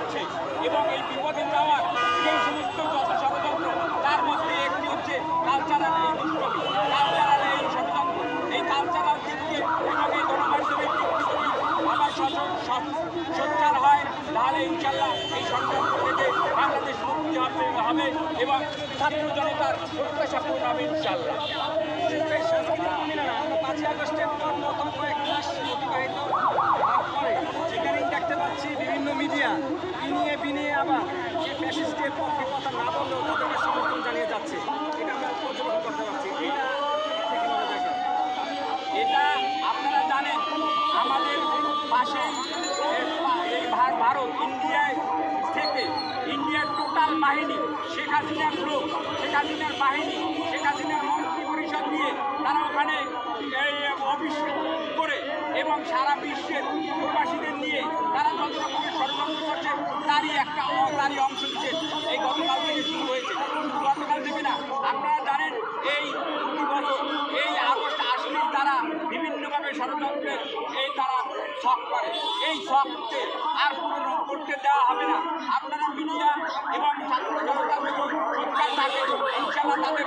যাচ্ছে এবং এই বিপদে যাওয়ার যে সমস্ত যত ষড়যন্ত্র তার মধ্যে একটি হচ্ছে কালচারাল এই দুষ্কর্ম, কালচারাল এই ষড়যন্ত্র, এই কালচারাল দিককে এবং এই গণমাধ্যমের দিককে যদি আবার সোচ্চার হয় তাহলে ইনশাল্লাহ এই ষড়যন্ত্র থেকে বাংলাদেশ মুক্তি হবে এবং ছাত্র জনতার প্রত্যাশা পূরণ হবে ইনশাল্লাহ। আমরা 5ই আগস্টের পর প্রথম কয়েক মাস অতিবাহিত পরে যেখানেই দেখতে পাচ্ছি বিভিন্ন মিডিয়া বিনিয়ে আবার যে ফ্যাসিস্টের পক্ষে কথা না বললেও তাদেরকে সমর্থন জানিয়ে যাচ্ছে, এটা আমরা পর্যবেক্ষণ করতে পারছি। এটা আপনারা জানেন আমাদের পাশেই এই ভারত ইন্ডিয়ায় থেকে ইন্ডিয়ার টোটাল বাহিনী শেখ হাসিনার লোক, শেখ হাসিনার বাহিনী, শেখ হাসিনার মন্ত্রী পরিষদ নিয়ে তারা ওখানে এই অফিস করে এবং সারা বিশ্বের প্রবাসীদের নিয়ে তারা যত রকমের ষড়যন্ত্র করছে তারই অংশ বিশেষ এই গতকাল থেকে শুরু হয়েছে। গতকাল থেকে না, আপনারা জানেন এই প্রতি বছর এই আগস্ট আসলেই তারা বিভিন্নভাবে ষড়যন্ত্রের তারা ছক করে, এই ছককে আর পুরো করতে দেওয়া হবে না। আপনারা মিডিয়া এবং ছাত্র জনতা যদি সোচ্চার থাকে ইনশাল্লাহ তাদের